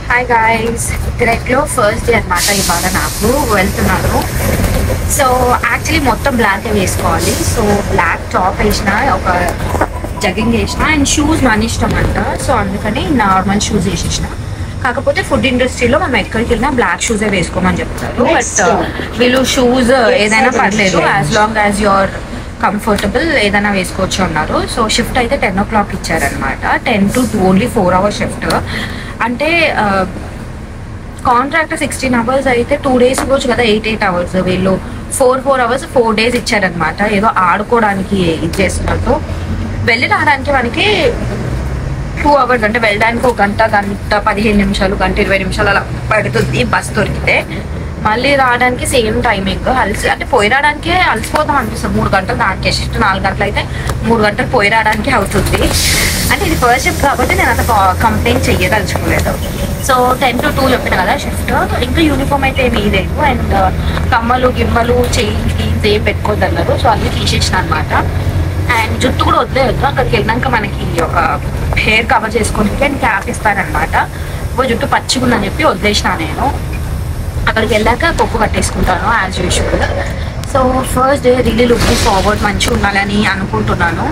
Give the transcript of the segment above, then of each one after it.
Hi guys, గ్రెగ్లో first day అనమాట. ఇవాళ నాకు వెళ్తున్నాను. సో యాక్చువల్లీ మొత్తం బ్లాక్ వేసుకోవాలి. సో బ్లాక్ టాప్ వేసిన, ఒక జగ్గింగ్ వేసిన అండ్ షూస్ మన ఇష్టం అంట. సో అందుకని నార్మల్ షూస్ వేసేసిన. కాకపోతే ఫుడ్ ఇండస్ట్రీలో మనం ఎక్కడికి వెళ్ళినా బ్లాక్ షూసే వేసుకోమని చెప్తారు. బట్ వీళ్ళు షూస్ ఏదైనా పర్లేదు, as long as your comfortable ఏదైనా వేసుకోవచ్చు అన్నారు. సో షిఫ్ట్ అయితే 10 o'clock ఇచ్చారనమాట. 10 to 2 ఓన్లీ 4 hours షిఫ్ట్. అంటే కాంట్రాక్ట్ 16 hours అయితే 2 days ఇవ్వచ్చు కదా, 8 hours. వీళ్ళు 4 hours 4 days ఇచ్చారనమాట. ఏదో ఆడుకోవడానికి ఇది చేస్తున్నట్టు. వెళ్ళి రావడానికి మనకి 2 hours, అంటే వెళ్ళడానికి ఒక గంట 15 నిమిషాలు, గంట 20 నిమిషాలు అలా పడుతుంది బస్ దొరికితే. మళ్ళీ రావడానికి సేమ్ టైమింగ్. అంటే పోయి రావడానికి అలసిపోతాం అనిపిస్తుంది. 3 గంటలు దానికి షిఫ్ట్ 4 గంటలు అయితే 3 గంటలు పోయి రావడానికి అవుతుంది. అంటే ఇది ఫస్ట్ షిఫ్ట్ కాబట్టి నేను అంత కంప్లైంట్ చెయ్యదలుచుకోలేదు. సో 10 to 2 చెప్పిన కదా షిఫ్ట్. ఇంకా యూనిఫామ్ అయితే ఏమీ లేదు. అండ్ కమ్మలు గిమ్మలు చైన్స్ ఏం పెట్టుకోవద్దన్నారు. సో అన్నీ తీసేసిన అనమాట. అండ్ జుట్టు కూడా వద్దు. అక్కడికి వెళ్ళినాక మనకి ఒక హెయిర్ కవర్ చేసుకోవడానికి అండ్ క్యాప్ ఇస్తారనమాట. జుట్టు పచ్చిగుందని చెప్పి వదిలేసిన నేను. అక్కడికి వెళ్ళాక కొప్పు కట్టేసుకుంటాను as usual. So first day really looking forward, మంచిగా ఉండాలని అనుకుంటున్నాను.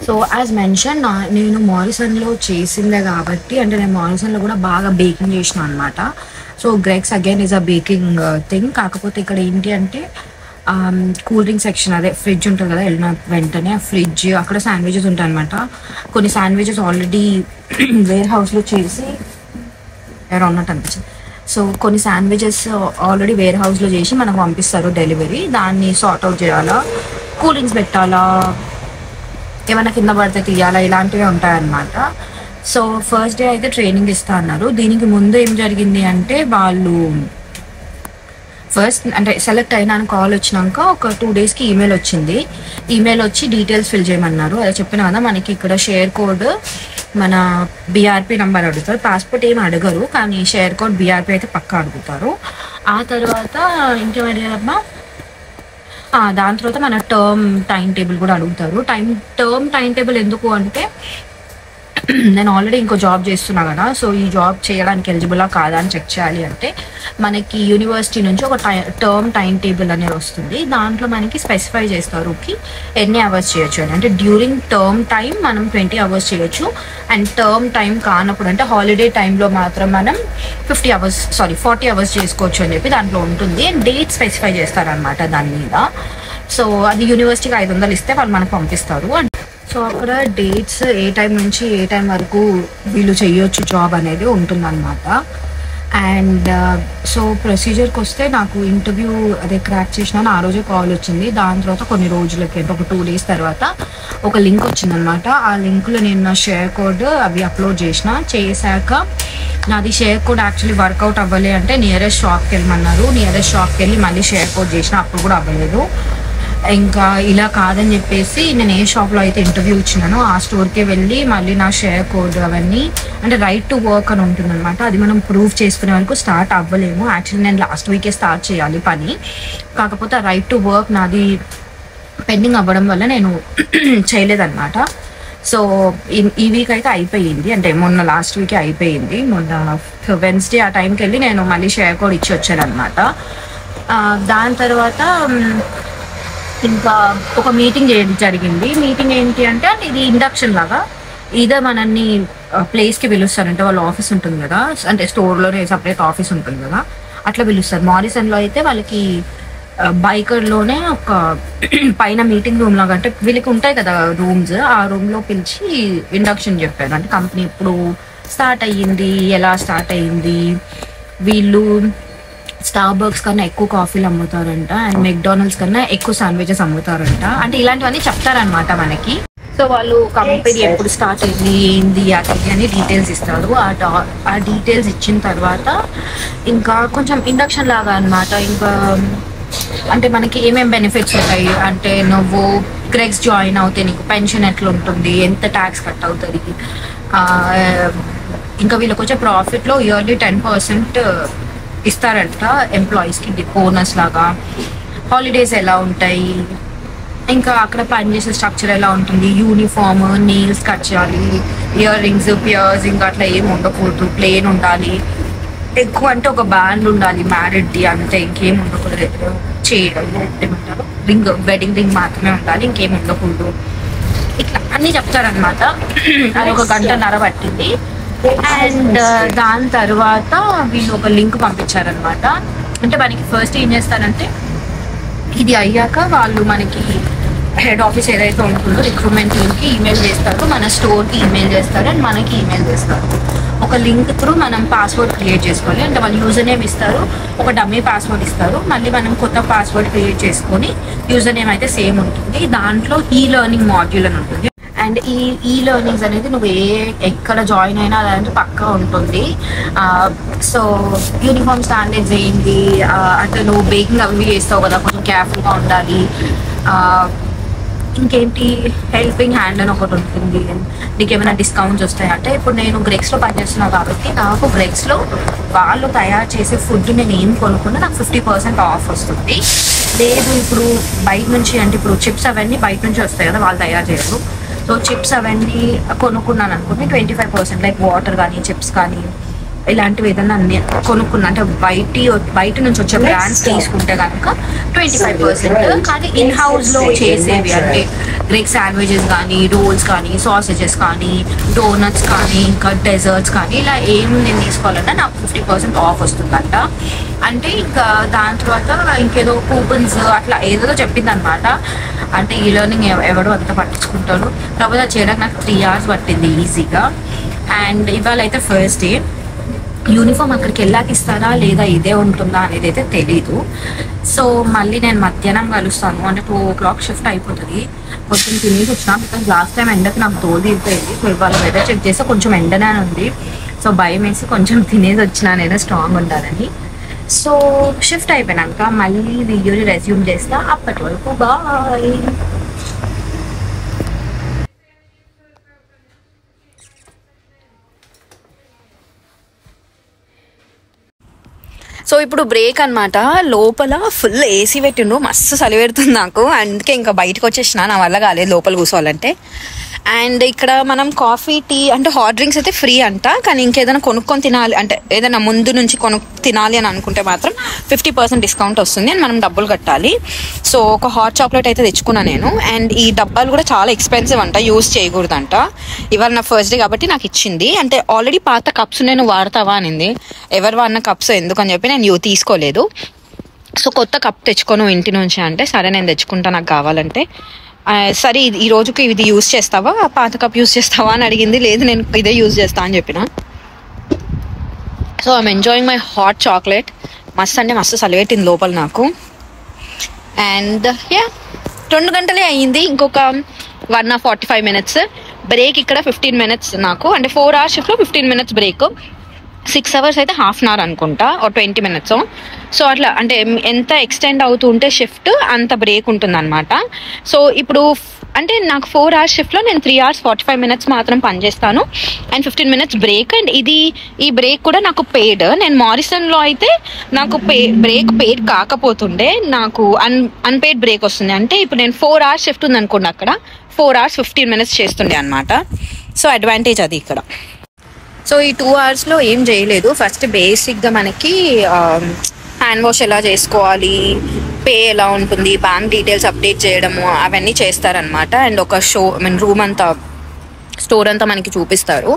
సో యాజ్ మెన్షన్, నేను మారిసన్లో చేసిందే కాబట్టి, అంటే నేను మారిసన్లో కూడా బాగా బేకింగ్ చేసిన అనమాట. So Greggs again is a baking thing. కాకపోతే ఇక్కడ ఏంటి అంటే కూల్ డ్రింక్ సెక్షన్, అదే ఫ్రిడ్జ్ ఉంటుంది కదా, వెళ్ళిన వెంటనే ఆ ఫ్రిడ్జ్ అక్కడ శాండ్విచెస్ ఉంటాయి అనమాట. కొన్ని శాండ్విచెస్ ఆల్రెడీ వేర్ హౌస్లో చేసి ఎవరో ఉన్నట్టు అనిపించింది. సో కొన్ని శాండ్విచెస్ ఆల్రెడీ వేర్ హౌస్లో చేసి మనకు పంపిస్తారు డెలివరీ. దాన్ని సార్ట్ అవుట్ చేయాలా, కూల్ డ్రింక్స్ పెట్టాలా, ఏమైనా కింద పడితే తీయాలా, ఇలాంటివి ఉంటాయన్నమాట. సో ఫస్ట్ డే అయితే ట్రైనింగ్ ఇస్తా అన్నారు. దీనికి ముందు ఏం జరిగింది అంటే, వాళ్ళు ఫస్ట్ అంటే సెలెక్ట్ అయినాను కాల్ వచ్చినాక ఒక 2 daysకి ఈమెయిల్ వచ్చింది. ఈమెయిల్ వచ్చి డీటెయిల్స్ ఫిల్ చేయమన్నారు. అదే చెప్పిన కదా, మనకి ఇక్కడ షేర్ కోడ్, మన బీఆర్పీ నెంబర్ అడుగుతారు. పాస్పోర్ట్ ఏమి అడగరు, కానీ షేర్ కోడ్ బీఆర్పీ అయితే పక్కా అడుగుతారు. ఆ తర్వాత ఇంకేమడిగారమ్మా, దాని తర్వాత మన టర్మ్ టైం టేబుల్ కూడా అడుగుతారు. టర్మ్ టైం టేబుల్ ఎందుకు అంటే, నేను ఆల్రెడీ ఇంకో జాబ్ చేస్తున్నా కదా, సో ఈ జాబ్ చేయడానికి ఎలిజిబులా కాదా అని చెక్ చేయాలి అంటే, మనకి యూనివర్సిటీ నుంచి ఒక టర్మ్ టైం టేబుల్ అనేది వస్తుంది. దాంట్లో మనకి స్పెసిఫై చేస్తారు ఎన్ని అవర్స్ చేయొచ్చు అని. అంటే డ్యూరింగ్ టర్మ్ టైం మనం 20 hours చేయొచ్చు. అండ్ టర్మ్ టైం కానప్పుడు, అంటే హాలిడే టైంలో మాత్రం మనం 40 hours చేసుకోవచ్చు అని చెప్పి దాంట్లో ఉంటుంది. అండ్ డేట్ స్పెసిఫై చేస్తారనమాట దాని మీద. సో అది యూనివర్సిటీకి 500 ఇస్తే వాళ్ళు మనకు పంపిస్తారు. సో అక్కడ డేట్స్ ఏ టైం నుంచి ఏ టైం వరకు వీళ్ళు చేయొచ్చు జాబ్ అనేది ఉంటుందన్నమాట. అండ్ సో ప్రొసీజర్కి వస్తే, నాకు ఇంటర్వ్యూ అదే క్రాక్ చేసినాను, ఆ రోజే కాల్ వచ్చింది. దాని తర్వాత కొన్ని రోజులకి, అంటే ఒక 2 days తర్వాత ఒక లింక్ వచ్చిందనమాట. ఆ లింక్లో నేను నా షేర్ కోడ్ అవి అప్లోడ్ చేశాక, నాది షేర్ కోడ్ యాక్చువల్లీ వర్కౌట్ అవ్వలే అంటే నియరెస్ట్ షాప్కి వెళ్ళమన్నారు. నియరెస్ట్ షాప్కి వెళ్ళి మళ్ళీ షేర్ కోడ్ చేసిన, అప్పుడు కూడా అవ్వలేదు. ఇంకా ఇలా కాదని చెప్పేసి నేను ఏ షాప్లో అయితే ఇంటర్వ్యూ ఇచ్చినానో ఆ స్టోర్కే వెళ్ళి మళ్ళీ నా షేర్ కోడ్ అవన్నీ, అంటే రైట్ టు వర్క్ అని ఉంటుంది అనమాట. అది మనం ప్రూవ్ చేసుకునే వరకు స్టార్ట్ అవ్వలేము. యాక్చువల్లీ నేను లాస్ట్ వీకే స్టార్ట్ చేయాలి పని. కాకపోతే రైట్ టు వర్క్ నాది పెండింగ్ అవ్వడం వల్ల నేను చేయలేదన్నమాట. సో ఈ వీక్ అయితే అయిపోయింది, అంటే మొన్న లాస్ట్ వీకే అయిపోయింది. మొన్న వెన్స్డే ఆ టైంకి వెళ్ళి నేను మళ్ళీ షేర్ కోడ్ ఇచ్చి వచ్చాను అనమాట. దాని తర్వాత ఇంకా ఒక మీటింగ్ జరిగింది. మీటింగ్ ఏంటి అంటే, ఇది ఇండక్షన్ లాగా. ఇదే మనల్ని ప్లేస్కి పిలుస్తారంటే, వాళ్ళ ఆఫీస్ ఉంటుంది కదా, అంటే స్టోర్లోనే సపరేట్ ఆఫీస్ ఉంటుంది కదా, అట్లా పిలుస్తారు. మారిసన్లో అయితే వాళ్ళకి బైకర్లోనే ఒక పైన మీటింగ్ రూమ్ లాగా, అంటే వీళ్ళకి ఉంటాయి కదా రూమ్స్, ఆ రూమ్లో పిలిచి ఇండక్షన్ చెప్పారు. అంటే కంపెనీ ఇప్పుడు స్టార్ట్ అయ్యింది, ఎలా స్టార్ట్ అయ్యింది, వీళ్ళు స్టార్బక్స్ కన్నా ఎక్కువ కాఫీలు అమ్ముతారంట, అండ్ మెక్డానల్డ్స్ కన్నా ఎక్కువ శాండ్విచెస్ అమ్ముతారంట. అంటే ఇలాంటివన్నీ చెప్తారనమాట మనకి. సో వాళ్ళు కంపెనీ ఎప్పుడు స్టార్ట్ అయింది, ఏంది అది అని డీటెయిల్స్ ఇస్తారు. ఆ డీటెయిల్స్ ఇచ్చిన తర్వాత ఇంకా కొంచెం ఇండక్షన్ లాగా అనమాట. ఇంకా అంటే మనకి ఏమేమి బెనిఫిట్స్ ఉంటాయి అంటే, నువ్వు గ్రెగ్స్ జాయిన్ అవుతే నీకు పెన్షన్ ఎట్లా ఉంటుంది, ఎంత ట్యాక్స్ కట్ అవుతుంది, ఇంకా వీళ్ళకి వచ్చే ప్రాఫిట్లో ఇయర్లీ 10% ఇస్తారంట ఎంప్లాయీస్కి బోనస్ లాగా. హాలిడేస్ ఎలా ఉంటాయి, ఇంకా అక్కడ పనిచేసే స్ట్రక్చర్ ఎలా ఉంటుంది, యూనిఫామ్, నెయిల్స్ కట్ చేయాలి, ఇయర్ రింగ్స్, పియర్సింగ్ అట్లా ఏమి ఉండకూడదు, ప్లేన్ ఉండాలి. ఎక్కువ అంటే ఒక బ్యాండ్ ఉండాలి మ్యారిడ్ది, అంతే, ఇంకేం ఉండకూడదు. ఏమంటారు, రింగ్, వెడ్డింగ్ రింగ్ మాత్రమే ఉండాలి, ఇంకేం ఉండకూడదు. ఇట్లా అన్నీ చెప్తారనమాట. అది ఒక గంటన్నర పట్టింది. అండ్ దాని తర్వాత వీళ్ళు ఒక లింక్ పంపించారనమాట. అంటే మనకి ఫస్ట్ ఏం చేస్తారంటే, ఇది అయ్యాక వాళ్ళు మనకి హెడ్ ఆఫీస్ ఏదైతే ఉంటుందో రిక్రూట్మెంట్ టీమ్కి ఈమెయిల్ చేస్తారు, మన స్టోర్కి ఈమెయిల్ చేస్తారు, అండ్ మనకి ఈమెయిల్ చేస్తారు. ఒక లింక్ త్రూ మనం పాస్వర్డ్ క్రియేట్ చేసుకోవాలి. అంటే వాళ్ళు యూజర్ నేమ్ ఇస్తారు, ఒక డమ్మీ పాస్వర్డ్ ఇస్తారు, మళ్ళీ మనం కొత్త పాస్వర్డ్ క్రియేట్ చేసుకొని యూజర్ నేమ్ అయితే సేమ్ ఉంటుంది. దాంట్లో ఈ లెర్నింగ్ మాడ్యూల్ అని ఉంటుంది. అండ్ ఈ లెర్నింగ్స్ అనేది నువ్వు ఎక్కడ జాయిన్ అయినా అదంటే పక్కా ఉంటుంది. సో యూనిఫామ్ స్టాండర్డ్స్ ఏంటి, అంటే నువ్వు బేకింగ్ అవి చేస్తావు కదా, కొంచెం కేర్ఫుల్గా ఉండాలి. ఇంకేంటి, హెల్పింగ్ హ్యాండ్ అని ఒకటి ఉంటుంది. నీకు ఏమైనా డిస్కౌంట్స్ వస్తాయి అంటే, ఇప్పుడు నేను గ్రెక్స్లో పనిచేస్తున్నాను కాబట్టి నాకు గ్రెక్స్లో వాళ్ళు తయారు చేసే ఫుడ్ నేను ఏం కొనుక్కున్నా నాకు 50% ఆఫ్ వస్తుంది. లేదు ఇప్పుడు బయట నుంచి, అంటే ఇప్పుడు చిప్స్ అవన్నీ బయట నుంచి వస్తాయి కదా, వాళ్ళు తయారు చేయరు. సో చిప్స్ అవన్నీ కొనుక్కున్నాను అనుకోండి 25%, లైక్ వాటర్ కానీ చిప్స్ కానీ ఇలాంటివి ఏదైనా అన్ని కొనుక్కున్నా, అంటే బయట నుంచి వచ్చే బ్రాండ్స్ తీసుకుంటే కనుక 25%. కానీ ఇన్ హౌస్లో చేసేవి అంటే గ్రెక్ శాండ్విచెస్ కానీ, రోల్స్ కానీ, సాసేజెస్ కానీ, డోనట్స్ కానీ, ఇంకా డెజర్ట్స్ కానీ, ఇలా ఏం నేను తీసుకోవాలన్నా నాకు 50% ఆఫ్ వస్తుందంట. అంటే ఇంకా దాని తర్వాత ఇంకేదో కూపన్స్ అట్లా ఏదో చెప్పింది అనమాట. అంటే ఈ లెర్నింగ్ ఎవడో అంతా పట్టించుకుంటారు. కాకపోతే అది చేయడానికి నాకు 3 hours పట్టింది ఈజీగా. అండ్ ఇవాళ అయితే ఫస్ట్ డే. యూనిఫామ్ అక్కడికి వెళ్ళాక ఇస్తారా లేదా ఇదే ఉంటుందా అనేది అయితే తెలీదు. సో మళ్ళీ నేను మధ్యాహ్నం కలుస్తాను. అంటే 2 o'clock షిఫ్ట్ అయిపోతుంది. కొంచెం తినేసి వచ్చినా, బికాజ్ లాస్ట్ టైం ఎండకి నాకు తోలు తీరిపోయింది. సో ఇవాళ వెదర్ చెక్ చేస్తే కొంచెం ఎండనే ఉంది. సో భయం వేసి కొంచెం తినేసి వచ్చినా నేను స్ట్రాంగ్ ఉండాలని. సో షిఫ్ట్ అయిపోయినాక మళ్ళీ వీడియోని రెజ్యూమ్ చేస్తా. అప్పటి వరకు బాయ్. సో ఇప్పుడు బ్రేక్ అనమాట. లోపల ఫుల్ ఏసీ పెట్టిండు, మస్తు చలి పెడుతుంది నాకు. అందుకే ఇంకా బయటకు వచ్చేసిన, నా వల్ల కాలేదు లోపల కూర్చోవాలంటే. అండ్ ఇక్కడ మనం కాఫీ, టీ అంటే హాట్ డ్రింక్స్ అయితే ఫ్రీ అంట. కానీ ఇంకేదైనా కొనుక్కొని తినాలి అంటే ఏదైనా ముందు నుంచి తినాలి అని అనుకుంటే మాత్రం 50% డిస్కౌంట్ వస్తుంది అని మనం డబ్బులు కట్టాలి. సో ఒక హాట్ చాక్లెట్ అయితే తెచ్చుకున్నా నేను. అండ్ ఈ డబ్బాలు కూడా చాలా ఎక్స్పెన్సివ్ అంట, యూజ్ చేయకూడదంట. ఇవాళ నా ఫస్ట్ డే కాబట్టి నాకు ఇచ్చింది. అంటే ఆల్రెడీ పాత కప్స్ నేను వాడతావా అనింది. ఎవరు వాడిన కప్స్ ఎందుకని చెప్పి నేను తీసుకోలేదు. సో కొత్త కప్ తెచ్చుకోను ఇంటి నుంచి అంటే, సరే నేను తెచ్చుకుంటా నాకు కావాలంటే. సరే ఈ రోజుకి ఇది యూజ్ చేస్తావా, పాత కప్ యూజ్ చేస్తావా అని అడిగింది. లేదు నేను ఇదే యూజ్ చేస్తా అని చెప్పిన. So I'm enjoying my hot chocolate. మస్తు అంటే మస్తు సలిపెట్టింది లోపల నాకు. అండ్ 2 గంటలే అయ్యింది. ఇంకొక 1 or 45 minutes బ్రేక్. ఇక్కడ 15 minutes నాకు, అంటే 4 hours షిఫ్ట్లో 15 minutes బ్రేక్. 6 hours అయితే 1/2 hour అనుకుంటా, ఒక 20 minutes. సో అట్లా అంటే ఎంత ఎక్స్టెండ్ అవుతుంటే షిఫ్ట్ అంత బ్రేక్ ఉంటుంది అనమాట. సో ఇప్పుడు అంటే నాకు 4 hours షిఫ్ట్లో నేను 3 hours 45 minutes మాత్రం పనిచేస్తాను అండ్ 15 minutes బ్రేక్. అండ్ ఈ బ్రేక్ కూడా నాకు పెయిడ్. నేను మారిసన్లో అయితే నాకు బ్రేక్ పెయిడ్ కాకపోతుండే, నాకు అన్పెయిడ్ బ్రేక్ వస్తుంది. అంటే ఇప్పుడు నేను 4 hours షిఫ్ట్ ఉంది అనుకోండి, అక్కడ 4 hours 15 minutes చేస్తుండే అనమాట. సో అడ్వాంటేజ్ అది ఇక్కడ. సో ఈ 2 hours ఏం చేయలేదు. ఫస్ట్ బేసిక్గా మనకి హ్యాండ్ వాష్ ఎలా చేసుకోవాలి, పే ఎలా ఉంటుంది, బ్యాంక్ డీటెయిల్స్ అప్డేట్ చేయడము అవన్నీ చేస్తారనమాట. అండ్ ఒక రూమ్ అంతా, స్టోర్ అంతా మనకి చూపిస్తారు.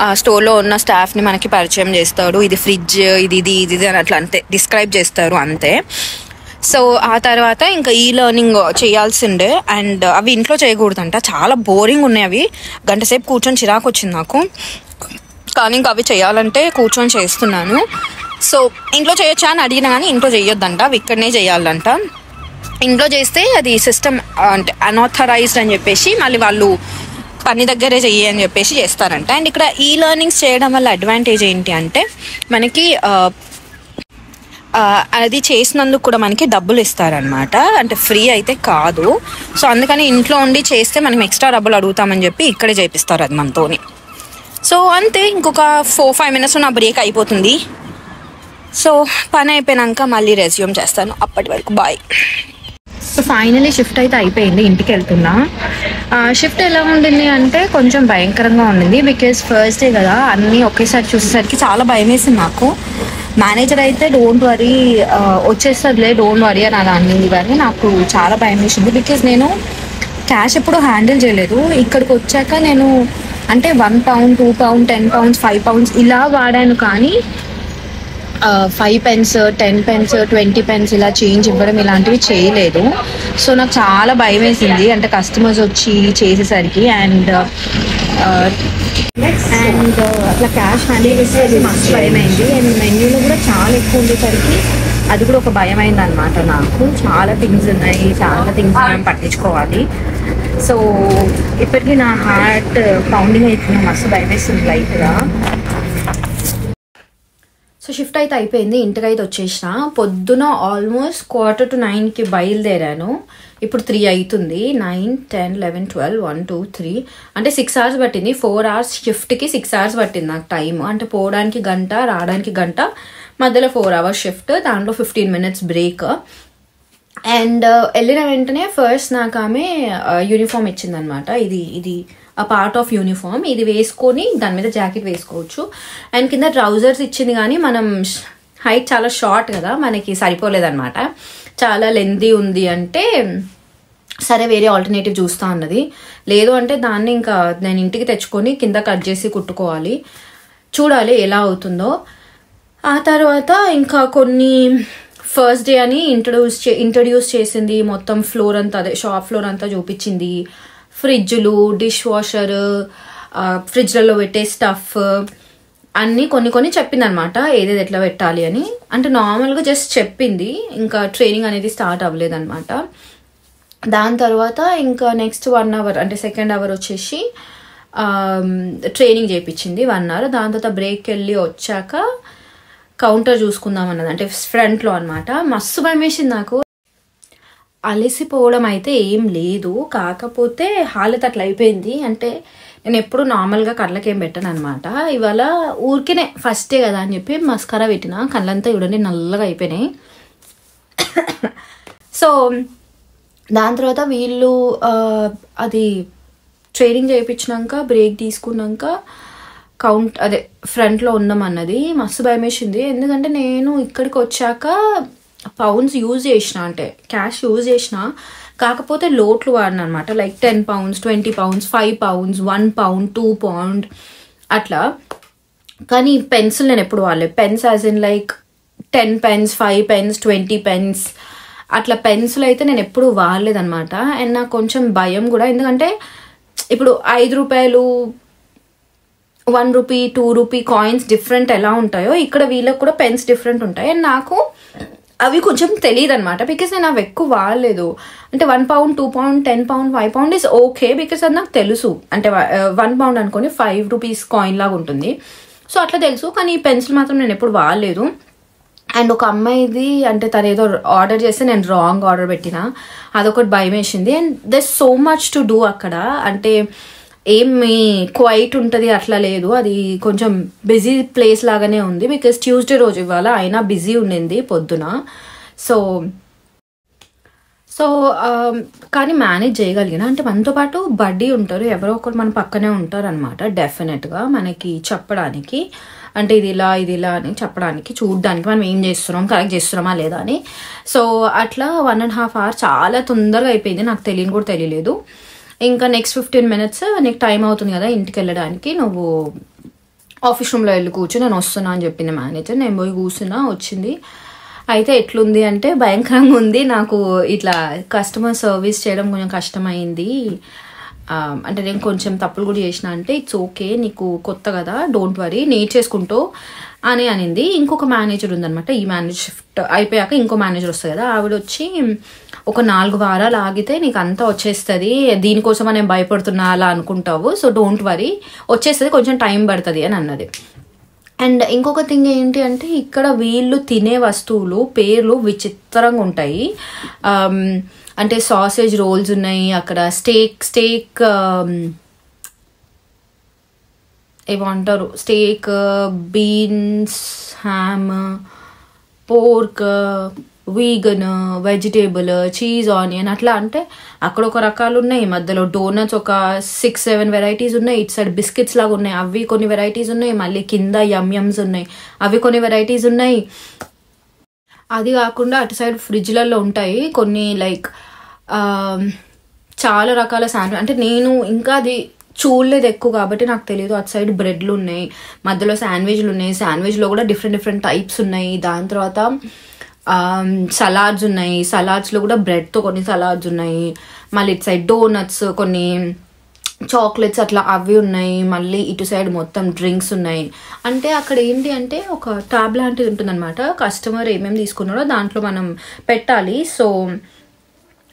ఆ స్టోర్లో ఉన్న స్టాఫ్ని మనకి పరిచయం చేస్తాడు. ఇది ఫ్రిడ్జ్, ఇది అని అట్లా అంతే డిస్క్రైబ్ చేస్తారు అంతే. సో ఆ తర్వాత ఇంకా ఈ లెర్నింగ్ చేయాల్సిందే. అండ్ అవి ఇంట్లో చేయకూడదంట, చాలా బోరింగ్ ఉన్నాయి అవి. గంట సేపు కూర్చొని చిరాకు వచ్చింది నాకు. కానీ ఇంకా అవి చేయాలంటే కూర్చొని చేస్తున్నాను. సో ఇంట్లో చేయొచ్చా అని అడిగినా కానీ ఇంట్లో చేయొద్దంట, అవి ఇక్కడనే చేయాలంట. ఇంట్లో చేస్తే అది సిస్టమ్ అంటే అన్ఆథరైజ్డ్ అని చెప్పేసి మళ్ళీ వాళ్ళు పని దగ్గరే చెయ్యి అని చెప్పేసి చేస్తారంట. అండ్ ఇక్కడ ఈ లెర్నింగ్స్ చేయడం వల్ల అడ్వాంటేజ్ ఏంటి అంటే మనకి అది చేసినందుకు కూడా మనకి డబ్బులు ఇస్తారనమాట. అంటే ఫ్రీ అయితే కాదు. సో అందుకని ఇంట్లో ఉండి చేస్తే మనం ఎక్స్ట్రా డబ్బులు అడుగుతామని చెప్పి ఇక్కడే చేపిస్తారు అది మనతోని. సో అంతే, ఇంకొక 4-5 minutes నా బ్రేక్ అయిపోతుంది. సో పని అయిపోయినాక మళ్ళీ రెజ్యూమ్ చేస్తాను. అప్పటి వరకు బాయ్. సో ఫైనలీ షిఫ్ట్ అయితే అయిపోయింది, ఇంటికి వెళ్తున్నా. షిఫ్ట్ ఎలా ఉండింది అంటే కొంచెం భయంకరంగా ఉండింది, బికాజ్ ఫస్ట్ డే కదా, అన్నీ ఒకేసారి చూసేసరికి చాలా భయం వేసింది నాకు. మేనేజర్ అయితే డోంట్ వరీ వచ్చేస్తుందిలే, డోంట్ వరీ అని అలా అనింది, కానీ నాకు చాలా భయం వేసింది. బికాజ్ నేను క్యాష్ ఎప్పుడు హ్యాండిల్ చేయలేదు. ఇక్కడికి వచ్చాక నేను అంటే 1 pound 2 pound 10 pounds 5 pounds ఇలా వాడాను, కానీ 5 pence 10 pence 20 pence ఇలా చేంజ్ ఇవ్వడం ఇలాంటివి చేయలేదు. సో నాకు చాలా భయం వేసింది, అంటే కస్టమర్స్ వచ్చి చేసేసరికి. అండ్ అట్లా క్యాష్ హ్యాండిల్ చేసేది మస్తు భయం అయింది. అండ్ మెన్యూలో కూడా చాలా ఎక్కువ ఉండేసరికి అది కూడా ఒక భయం అయింది అనమాట నాకు. చాలా థింగ్స్ ఉన్నాయి, చాలా థింగ్స్ మనం పట్టించుకోవాలి. సో ఇప్పటికీ నా హార్ట్ పౌండింగ్ అవుతుంది, మస్తు భయం వేస్తుంది లైట్గా. సో షిఫ్ట్ అయితే అయిపోయింది, ఇంటికి అయితే వచ్చేసిన. పొద్దున ఆల్మోస్ట్ 8:45కి బయలుదేరాను, ఇప్పుడు 3 అవుతుంది. 9 10 11 12 1 2 3 అంటే 6 hours పట్టింది. 4 hours షిఫ్ట్కి 6 hours పట్టింది నాకు టైం. అంటే పోవడానికి గంట, రావడానికి గంట, మధ్యలో 4 hours షిఫ్ట్, దాంట్లో 15 minutes బ్రేక్. అండ్ వెళ్ళిన వెంటనే ఫస్ట్ నాకు ఆమె యూనిఫామ్ ఇచ్చిందనమాట. ఇది ఆ పార్ట్ ఆఫ్ యూనిఫామ్, ఇది వేసుకొని దాని మీద జాకెట్ వేసుకోవచ్చు. అండ్ కింద ట్రౌజర్స్ ఇచ్చింది, కానీ మనం హైట్ చాలా షార్ట్ కదా, మనకి సరిపోలేదన్నమాట. చాలా లెంతీ ఉంది అంటే సరే వేరే ఆల్టర్నేటివ్ చూస్తా అన్నది. లేదు అంటే దాన్ని ఇంకా నేను ఇంటికి తెచ్చుకొని కింద కట్ చేసి కుట్టుకోవాలి, చూడాలి ఎలా అవుతుందో. ఆ తర్వాత ఇంకా కొన్ని ఫస్ట్ డే అని ఇంట్రడ్యూస్ చేసింది. మొత్తం ఫ్లోర్ అంతా, అదే షాప్ ఫ్లోర్ అంతా చూపించింది. ఫ్రిడ్జ్లు, డిష్ వాషర్, ఫ్రిడ్జ్లలో పెట్టే స్టఫ్ అన్నీ కొన్ని చెప్పింది అనమాట, ఏదేది ఎట్లా పెట్టాలి అని. అంటే నార్మల్గా జస్ట్ చెప్పింది, ఇంకా ట్రైనింగ్ అనేది స్టార్ట్ అవ్వలేదు అనమాట. దాని తర్వాత ఇంకా నెక్స్ట్ 1 hour అంటే సెకండ్ అవర్ వచ్చేసి ట్రైనింగ్ చేయించింది 1 hour. దాని తర్వాత బ్రేక్ వెళ్ళి వచ్చాక కౌంటర్ చూసుకుందాం అన్నది, అంటే ఫ్రంట్లో అనమాట. మస్తు భయం వేసింది నాకు. అలసిపోవడం అయితే ఏం లేదు, కాకపోతే హాలత్ అట్లా అయిపోయింది. అంటే నేను ఎప్పుడు నార్మల్గా కళ్ళకి ఏం పెట్టాను అనమాట. ఇవాళ ఊరికేనే ఫస్ట్ డే కదా అని చెప్పి మస్కారా పెట్టిన, కళ్ళంతా చూడండి నల్లగా అయిపోయినాయి. సో దాని తర్వాత వీళ్ళు అది ట్రైనింగ్ చేయించినాక బ్రేక్ తీసుకున్నాక అదే ఫ్రంట్లో ఉన్నామన్నది. మస్తు భయం వేసింది, ఎందుకంటే నేను ఇక్కడికి వచ్చాక పౌండ్స్ యూజ్ చేసిన, అంటే క్యాష్ యూజ్ చేసిన, కాకపోతే లోట్లు వాడిన అనమాట. Like 10 pounds 20 pounds 5 pounds 1 pound 2 pound అట్లా. కానీ పెన్సిల్ నేను ఎప్పుడు వాడలేదు. Pens as in like 10 pence 5 pence 20 pence అట్లా పెన్సిల్ అయితే నేను ఎప్పుడు వాడలేదన్నమాట. అండ్ నాకు కొంచెం భయం కూడా, ఎందుకంటే ఇప్పుడు 5 రూపాయలు 1 rupee 2 rupee కాయిన్స్ డిఫరెంట్ ఎలా ఉంటాయో, ఇక్కడ వీళ్ళకి కూడా పెన్స్ డిఫరెంట్ ఉంటాయి. అండ్ నాకు అవి కొంచెం తెలియదు అనమాట, బికాస్ నేను అవి ఎక్కువ వాడలేదు. అంటే 1 pound 2 pound 10 pound 5 pound is okay, because అది నాకు తెలుసు. అంటే 1 pound అనుకొని 5 rupees కాయిన్ లాగా ఉంటుంది, సో అట్లా తెలుసు. కానీ ఈ పెన్సిల్ మాత్రం నేను ఎప్పుడు వాడలేదు. అండ్ ఒక అమ్మాయిది అంటే తను ఏదో ఆర్డర్ చేస్తే నేను రాంగ్ ఆర్డర్ పెట్టిన, అదొకటి భయం వేసింది. And there so much to do అక్కడ, అంటే ఏమి క్వైట్ ఉంటుంది అట్లా లేదు, అది కొంచెం బిజీ ప్లేస్ లాగానే ఉంది. బికాస్ ట్యూస్డే రోజు ఇవాళ అయినా బిజీ ఉండింది పొద్దున. సో కానీ మేనేజ్ చేయగలిగిన, అంటే మనతో పాటు బడ్డీ ఉంటారు, ఎవరో ఒకరు మన పక్కనే ఉంటారు అనమాట. డెఫినెట్గా మనకి చెప్పడానికి, అంటే ఇది ఇలా అని చెప్పడానికి, చూడడానికి మనం ఏం చేస్తున్నాం, కరెక్ట్ చేస్తున్నామా లేదా అని. సో అట్లా 1.5 hours చాలా తొందరగా అయిపోయింది, నాకు తెలియని కూడా తెలియలేదు. ఇంకా నెక్స్ట్ 15 minutes నీకు టైం అవుతుంది కదా ఇంటికి వెళ్ళడానికి, నువ్వు ఆఫీస్ రూమ్లో వెళ్ళి కూర్చో, నేను వస్తున్నా అని చెప్పింది మేనేజర్. నేను పోయి కూర్చున్నా, వచ్చింది. అయితే ఎట్లుంది అంటే భయంకరంగా ఉంది. నాకు ఇట్లా కస్టమర్ సర్వీస్ చేయడం కొంచెం కష్టమైంది. అంటే నేను కొంచెం తప్పులు కూడా చేసిన, అంటే ఇట్స్ ఓకే, నీకు కొత్త కదా, డోంట్ వరీ, నేర్చేసుకుంటూ అని అనింది. ఇంకొక మేనేజర్ ఉందనమాట, ఈ మేనేజర్ షిఫ్ట్ అయిపోయాక ఇంకో మేనేజర్ వస్తుంది కదా, ఆవిడ వచ్చి ఒక 4 వారాలు ఆగితే నీకు అంతా వచ్చేస్తుంది, దీనికోసం నేను భయపడుతున్నా అలా అనుకుంటావు, సో డోంట్ వరీ వచ్చేస్తుంది, కొంచెం టైం పడుతుంది అని అన్నది. అండ్ ఇంకొక థింగ్ ఏంటి అంటే ఇక్కడ వీళ్ళు తినే వస్తువులు పేర్లు విచిత్రంగా ఉంటాయి. అంటే సాసేజ్ రోల్స్ ఉన్నాయి అక్కడ, స్టేక్ ఏమంటారు, steak, beans, ham, pork, vegan, vegetable, cheese, onion అట్లా. అంటే అక్కడ ఒక రకాలు ఉన్నాయి, మధ్యలో డోనట్స్ ఒక 6-7 వెరైటీస్ ఉన్నాయి, ఇటు సైడ్ బిస్కెట్స్ లాగా ఉన్నాయి అవి కొన్ని వెరైటీస్ ఉన్నాయి, మళ్ళీ కింద యమ్స్ ఉన్నాయి అవి కొన్ని వెరైటీస్ ఉన్నాయి. అది కాకుండా అటు సైడ్ ఫ్రిడ్జ్లలో ఉంటాయి కొన్ని లైక్ చాలా రకాల శాండ్విచ్. అంటే నేను ఇంకా అది చూడలేదు ఎక్కువ కాబట్టి నాకు తెలియదు. అటు సైడ్ బ్రెడ్లు ఉన్నాయి, మధ్యలో శాండ్విచ్లు ఉన్నాయి, శాండ్విచ్లో కూడా డిఫరెంట్ టైప్స్ ఉన్నాయి. దాని తర్వాత సలాడ్స్ ఉన్నాయి, సలాడ్స్లో కూడా బ్రెడ్తో కొన్ని సలాడ్స్ ఉన్నాయి. మళ్ళీ ఇటు సైడ్ డోనట్స్, కొన్ని చాక్లెట్స్ అట్లా అవి ఉన్నాయి. మళ్ళీ ఇటు సైడ్ మొత్తం డ్రింక్స్ ఉన్నాయి. అంటే అక్కడ ఏంటి అంటే ఒక ట్యాబ్ లాంటిది ఉంటుందన్నమాట. కస్టమర్ ఏమేమి తీసుకున్నాడో దాంట్లో మనం పెట్టాలి. సో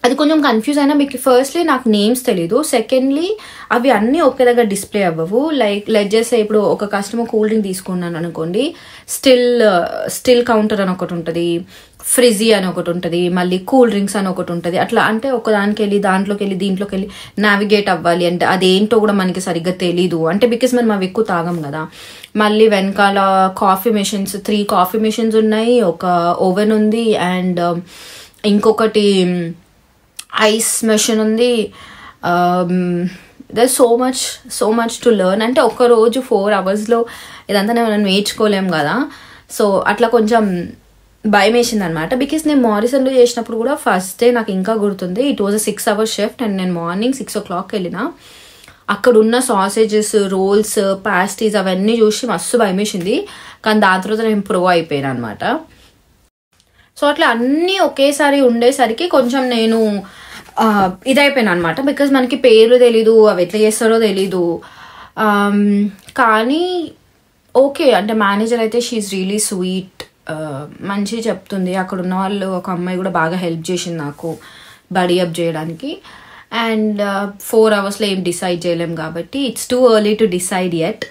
అది కొంచెం కన్ఫ్యూజ్ అయినా, మీకు ఫస్ట్లీ నాకు నేమ్స్ తెలీదు, సెకండ్లీ అవి అన్నీ ఒకే దగ్గర డిస్ప్లే అవ్వవు. లైక్ లెట్ చేస్తే ఇప్పుడు ఒక కస్టమర్ కూల్ డ్రింక్ తీసుకున్నాను అనుకోండి, స్టిల్ కౌంటర్ అని ఒకటి ఉంటుంది, ఫ్రిజీ అని ఒకటి ఉంటుంది, మళ్ళీ కూల్ డ్రింక్స్ అని ఒకటి ఉంటుంది. అట్లా అంటే ఒకదానికి వెళ్ళి దాంట్లోకి వెళ్ళి దీంట్లోకి వెళ్ళి నావిగేట్ అవ్వాలి. అంటే అదేంటో కూడా మనకి సరిగ్గా తెలీదు, అంటే బికాస్ మనం అవి ఎక్కువ తాగం కదా. మళ్ళీ వెనకాల కాఫీ మెషిన్స్, 3 కాఫీ మెషిన్స్ ఉన్నాయి, ఒక ఓవెన్ ఉంది, అండ్ ఇంకొకటి ఐస్ మెషిన్ ఉంది. There so much to learn. అంటే ఒక్కరోజు 4 అవర్స్లో ఇదంతా మనం నేర్చుకోలేం కదా. సో అట్లా కొంచెం భయం వేసింది అనమాట. బికాస్ నేను మారిసన్లో చేసినప్పుడు కూడా ఫస్ట్ డే నాకు ఇంకా గుర్తుంది, it was 6 hours shift and నేను మార్నింగ్ 6 o'clock వెళ్ళిన. అక్కడ ఉన్న సాసేజెస్, రోల్స్, పాస్టీస్ అవన్నీ చూసి మస్తు భయం వేసింది. కానీ దాని తర్వాత నేను ప్రో అయిపోయాను అనమాట. సో అట్లా అన్నీ ఒకేసారి ఉండేసరికి కొంచెం నేను ఇదైపోయాను అనమాట. బికాజ్ మనకి పేర్లు తెలీదు, అవి ఎట్లా చేస్తారో తెలీదు. కానీ ఓకే, అంటే మేనేజర్ అయితే షీఈ్ రియలీ స్వీట్, మంచిగా చెప్తుంది. అక్కడ ఉన్న వాళ్ళు, ఒక అమ్మాయి కూడా బాగా హెల్ప్ చేసింది నాకు బడీ అప్ చేయడానికి. అండ్ 4 hours ఏం డిసైడ్ చేయలేం కాబట్టి it's too early to decide yet.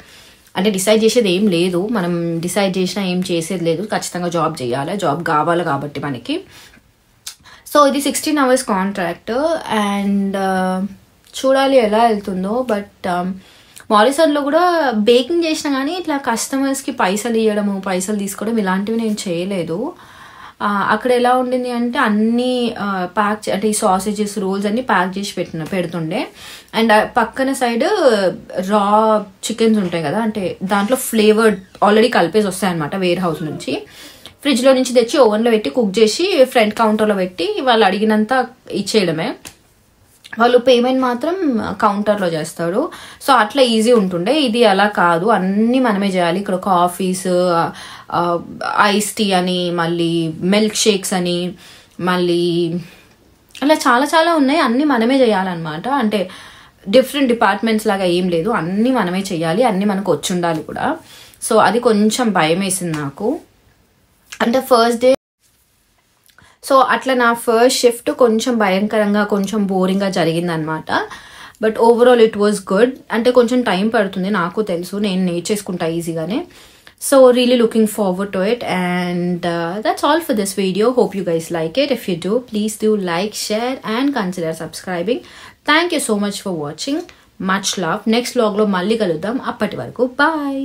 అంటే డిసైడ్ చేసేది ఏం లేదు, మనం డిసైడ్ చేసినా ఏం చేసేది లేదు, ఖచ్చితంగా జాబ్ చేయాలి, జాబ్ కావాలి కాబట్టి మనకి. సో ఇది 16 hours కాంట్రాక్ట్ అండ్ చూడాలి ఎలా వెళ్తుందో. బట్ మారిసన్లో కూడా బేకింగ్ చేసినా కానీ ఇట్లా కస్టమర్స్కి పైసలు ఇవ్వడము, పైసలు తీసుకోవడం ఇలాంటివి నేను చేయలేదు. అక్కడ ఎలా ఉండింది అంటే అన్నీ ప్యాక్, అంటే ఈ సాసేజెస్, రోల్స్ అన్నీ ప్యాక్ చేసి పెడుతుండే. అండ్ పక్కన సైడ్ రా చికెన్స్ ఉంటాయి కదా, అంటే దాంట్లో ఫ్లేవర్డ్ ఆల్రెడీ కలిపేసి వస్తాయన్నమాట వేర్ హౌస్ నుంచి. ఫ్రిడ్జ్లో నుంచి తెచ్చి ఓవెన్లో పెట్టి కుక్ చేసి ఫ్రంట్ కౌంటర్లో పెట్టి వాళ్ళు అడిగినంత ఇచ్చేయడమే. వాళ్ళు పేమెంట్ మాత్రం కౌంటర్లో చేస్తాడు. సో అట్లా ఈజీ ఉంటుండే. ఇది అలా కాదు, అన్నీ మనమే చేయాలి. ఇక్కడ కాఫీస్, ఐస్ టీ అని, మళ్ళీ మిల్క్ షేక్స్ అని, మళ్ళీ అలా చాలా ఉన్నాయి. అన్నీ మనమే చేయాలన్నమాట. అంటే డిఫరెంట్ డిపార్ట్మెంట్స్ లాగా ఏం లేదు, అన్నీ మనమే చేయాలి, అన్నీ మనకు వచ్చి ఉండాలి కూడా. సో అది కొంచెం భయం వేసింది నాకు, అంటే ఫస్ట్ డే. సో అట్లా నా ఫస్ట్ షిఫ్ట్ కొంచెం భయంకరంగా, కొంచెం బోరింగ్గా జరిగింది అనమాట. But overall it was good. అంటే కొంచెం టైం పడుతుంది నాకు తెలుసు, నేను నేర్చేసుకుంటా ఈజీగానే. So really looking forward to it, and that's all for this video. Hope you guys like it. If you do, please do like, share and consider subscribing. Thank you so much for watching. Much love. Next vlog lo malli kaludam. Appati varaku bye.